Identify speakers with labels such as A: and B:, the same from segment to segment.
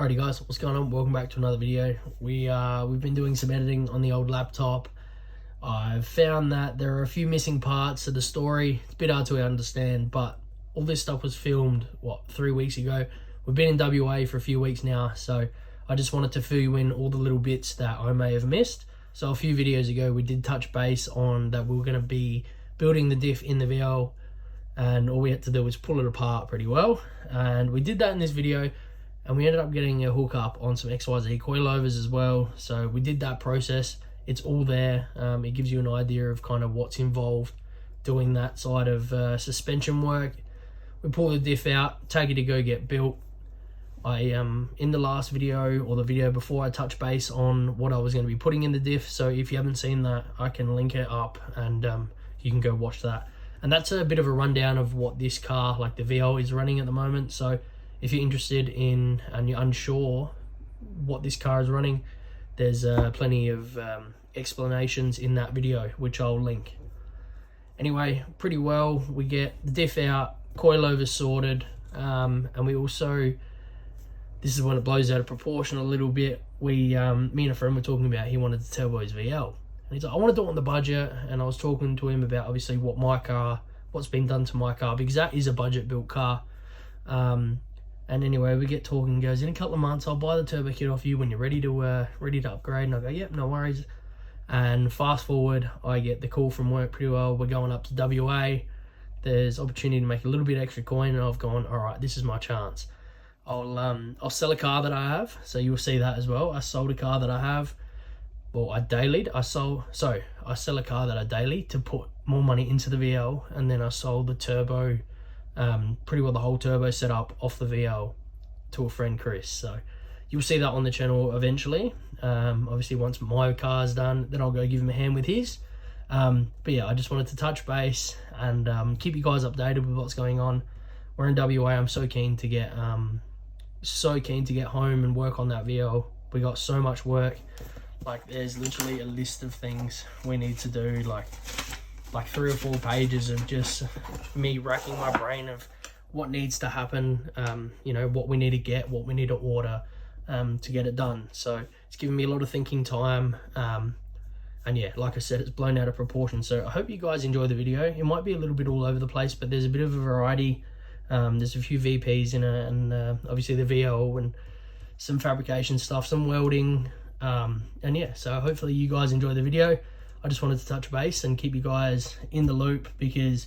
A: Alrighty guys, what's going on? Welcome back to another video. We've been doing some editing on the old laptop. I've found that there are a few missing parts to the story. It's a bit hard to understand, but all this stuff was filmed, 3 weeks ago. We've been in WA for a few weeks now, so I just wanted to fill you in all the little bits that I may have missed. So a few videos ago, we did touch base on that we were going to be building the diff in the VL, and all we had to do was pull it apart pretty well. And we did that in this video. And we ended up getting a hookup on some XYZ coilovers as well. So we did that process. It's all there. It gives you an idea of kind of what's involved doing that side of suspension work. We pull the diff out, take it to go get built. In the last video or the video before, I touched base on what I was going to be putting in the diff. So if you haven't seen that, I can link it up and you can go watch that. And that's a bit of a rundown of what this car, like the VL, is running at the moment. So if you're interested in and you're unsure what this car is running, there's plenty of explanations in that video, which I'll link. Anyway, pretty well, we get the diff out, coilover sorted, and we also, this is when it blows out of proportion a little bit. Me and a friend were talking about he wanted to turbo his VL. And he's like, I want to do it on the budget, and I was talking to him about obviously what's been done to my car, because that is a budget built car. And anyway, we get talking, and goes, in a couple of months, I'll buy the turbo kit off you when you're ready to upgrade. And I go, yep, no worries. And fast forward, I get the call from work pretty well. We're going up to WA. There's opportunity to make a little bit extra coin, and I've gone, all right, this is my chance. I'll sell a car that I have, so you'll see that as well. I sold a car that I have. Well, I dailied. I sell a car that I daily to put more money into the VL, and then I sold the turbo. Pretty well the whole turbo setup off the VL to a friend, Chris. So you'll see that on the channel eventually. Obviously once my car's done, then I'll go give him a hand with his. But yeah, I just wanted to touch base and keep you guys updated with what's going on. We're in WA. I'm so keen to get home and work on that VL. We got so much work. Like, there's literally a list of things we need to do, like 3 or 4 pages of just me racking my brain of what needs to happen, what we need to get, what we need to order to get it done. So it's given me a lot of thinking time, and yeah, like I said, it's blown out of proportion. So I hope you guys enjoy the video. It might be a little bit all over the place, but there's a bit of a variety. There's a few VPs in it, and obviously the VL and some fabrication stuff, some welding, and yeah, so hopefully you guys enjoy the video. I just wanted to touch base and keep you guys in the loop, because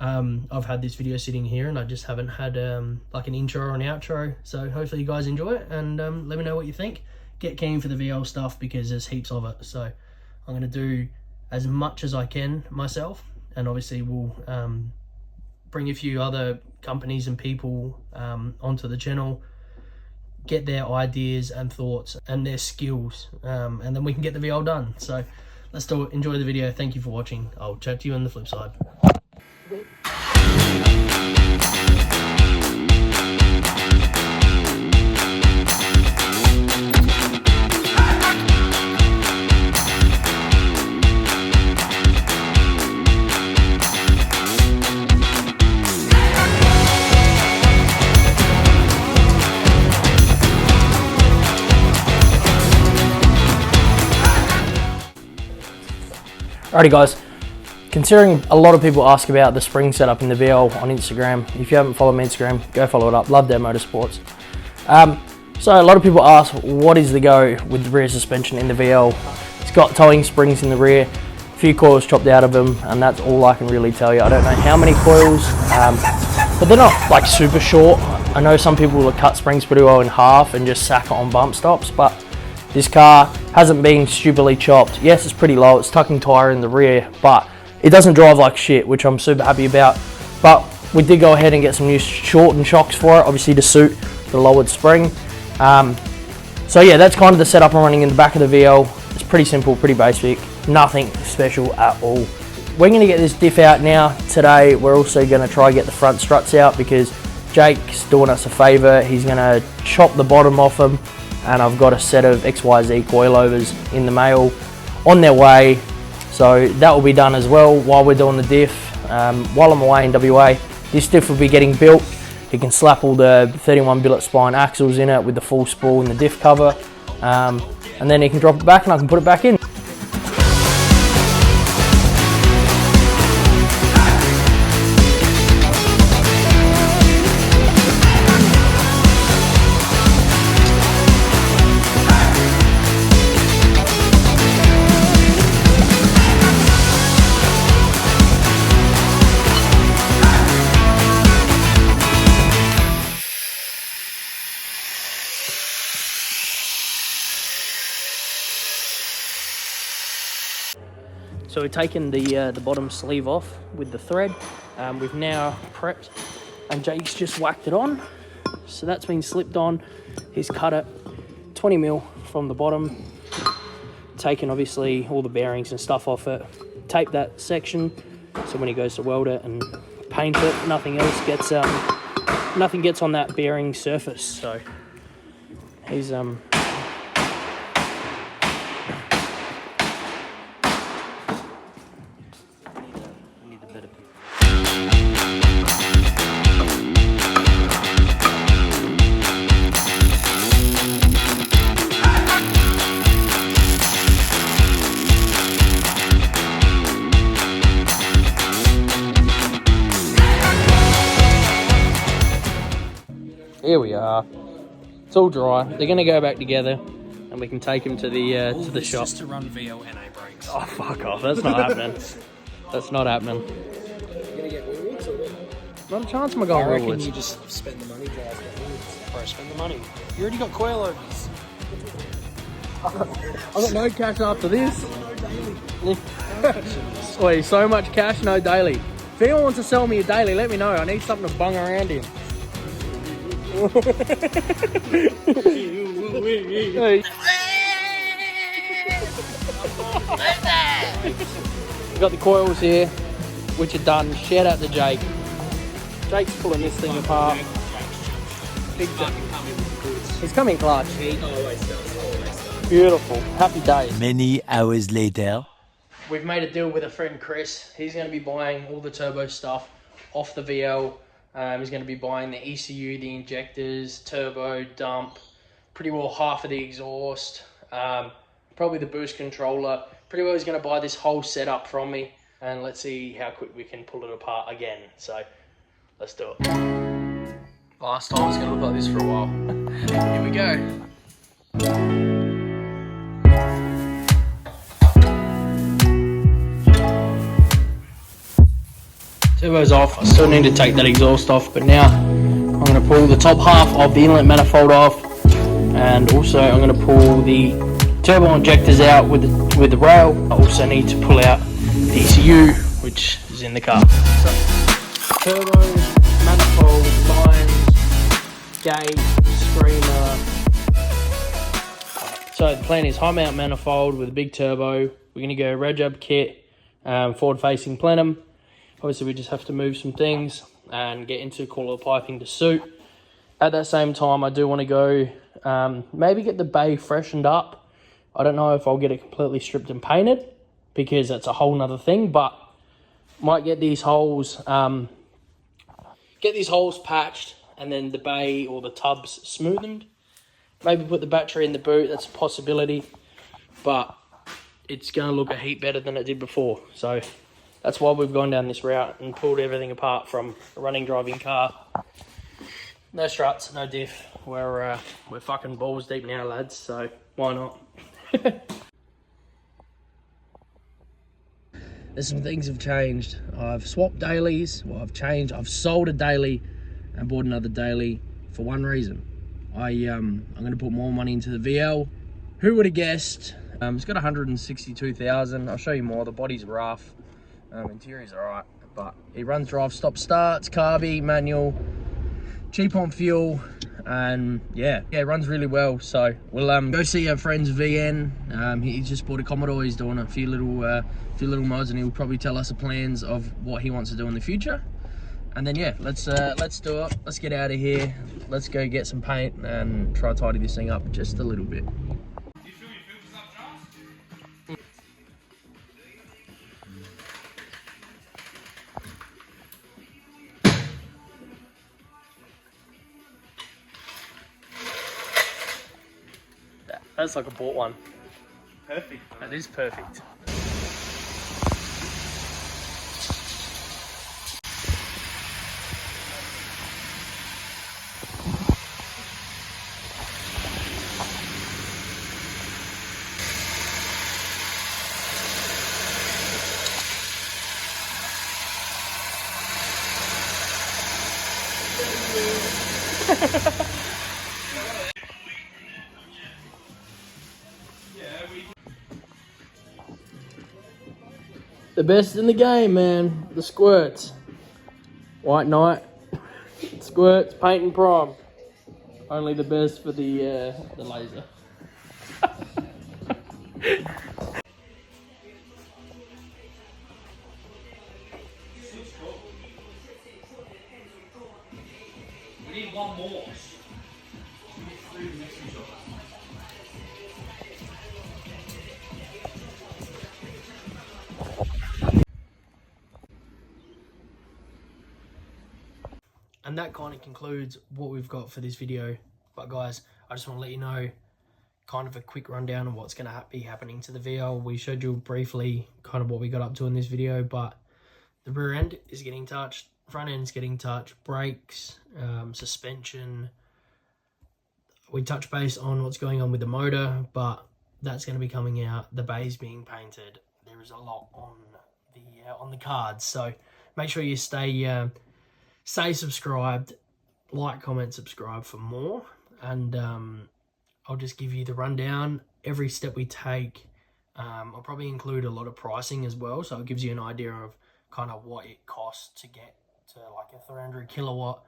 A: I've had this video sitting here and I just haven't had like an intro or an outro. So hopefully you guys enjoy it, and let me know what you think. Get keen for the VL stuff, because there's heaps of it. So I'm going to do as much as I can myself, and obviously we'll bring a few other companies and people onto the channel, get their ideas and thoughts and their skills, and then we can get the VL done. So let's do it. Enjoy the video. Thank you for watching. I'll chat to you on the flip side. Alrighty guys, considering a lot of people ask about the spring setup in the VL on Instagram, if you haven't followed me on Instagram, go follow it up, Love Their Motorsports. So a lot of people ask, what is the go with the rear suspension in the VL? It's got towing springs in the rear, a few coils chopped out of them, and that's all I can really tell you. I don't know how many coils, but they're not like super short. I know some people will cut springs pretty well in half and just sack it on bump stops, but this car hasn't been stupidly chopped. Yes, it's pretty low, it's tucking tyre in the rear, but it doesn't drive like shit, which I'm super happy about. But we did go ahead and get some new shortened shocks for it, obviously to suit the lowered spring. So yeah, that's kind of the setup I'm running in the back of the VL. It's pretty simple, pretty basic, nothing special at all. We're gonna get this diff out now. Today, we're also gonna try and get the front struts out, because Jake's doing us a favor. He's gonna chop the bottom off them, and I've got a set of XYZ coilovers in the mail on their way. So that will be done as well while we're doing the diff. While I'm away in WA, this diff will be getting built.
B: He can slap all the 31 billet spine axles in it with the full spool and the diff cover, and then he can drop it back and I can put it back in. So we've taken the bottom sleeve off with the thread. We've now prepped, and Jake's just whacked it on. So that's been slipped on. He's cut it 20 mil from the bottom, taken obviously all the bearings and stuff off it, taped that section so when he goes to weld it and paint it, nothing gets on that bearing surface. So he's Here we are. It's all dry. They're going to go back together, and we can take them to the shop.
A: Just to run VO NA brakes.
B: Oh, fuck off! That's not happening. That's not happening.
A: You're gonna get wheelwoods or what?
B: Not a chance, my God.
A: I reckon you just spend the money, drive the wheels. Bro, spend the money. You already got coilovers.
B: I've got no cash after this. Wait, so much cash, no daily. If anyone wants to sell me a daily, let me know. I need something to bung around in. We've got the coils here, which are done. Shout out to Jake. Jake's pulling this thing apart. Big Jake. He's coming clutch. He always does. Beautiful. Happy days.
C: Many hours later.
B: We've made a deal with a friend Chris. He's going to be buying all the turbo stuff off the VL. He's going to be buying the ECU, the injectors, turbo, dump, pretty well half of the exhaust, probably the boost controller. Pretty well he's going to buy this whole setup from me, and let's see how quick we can pull it apart again. So let's do it. Last time it's going to look like this for a while. Here we go. Turbo's off. I still need to take that exhaust off, but now I'm going to pull the top half of the inlet manifold off, and also I'm going to pull the turbo injectors out with the rail. I also need to pull out the ECU, which is in the car. So, turbo, manifold, lines, gate, screamer. So the plan is high mount manifold with a big turbo. We're going to go reg-up kit, forward facing plenum. Obviously, we just have to move some things and get into coilover piping to suit. At that same time, I do want to go maybe get the bay freshened up. I don't know if I'll get it completely stripped and painted because that's a whole nother thing, but might get these holes patched and then the bay or the tubs smoothened. Maybe put the battery in the boot. That's a possibility, but it's going to look a heap better than it did before. So that's why we've gone down this route and pulled everything apart from a running driving car. No struts, no diff. We're fucking balls deep now, lads, so why not? There's some things have changed. I've swapped dailies. Well, I've sold a daily and bought another daily for one reason. I'm going to put more money into the VL. Who would have guessed? It's got 162,000. I'll show you more. The body's rough. Interior's alright, but it runs drive, stop, starts, carby, manual, cheap on fuel, and yeah, it runs really well. So we'll go see our friend's VN. He just bought a Commodore. He's doing a few little mods, and he'll probably tell us the plans of what he wants to do in the future. And then yeah, let's do it. Let's get out of here. Let's go get some paint and try to tidy this thing up just a little bit.
A: That's like a bought one.
D: Perfect.
A: That is perfect. The best in the game, man. The squirts. White Knight. Squirts, paint and prime. Only the best for the laser.
D: We need one more.
A: And that kind of concludes what we've got for this video. But guys, I just want to let you know kind of a quick rundown of what's going to be happening to the VL. We showed you briefly kind of what we got up to in this video, but the rear end is getting touched, front end's getting touched, brakes, suspension. We touch base on what's going on with the motor, but that's going to be coming out. The bay's being painted. There is a lot on the cards, so make sure you stay subscribed, like, comment, subscribe for more, and I'll just give you the rundown. Every step we take, I'll probably include a lot of pricing as well, so it gives you an idea of kind of what it costs to get to like a 300 kilowatt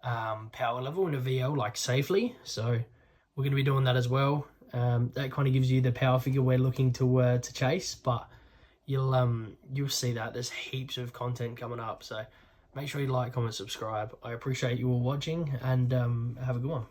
A: power level in a VL, like safely. So we're going to be doing that as well. That kind of gives you the power figure we're looking to chase, but you'll see that there's heaps of content coming up, so make sure you like, comment, subscribe. I appreciate you all watching, and have a good one.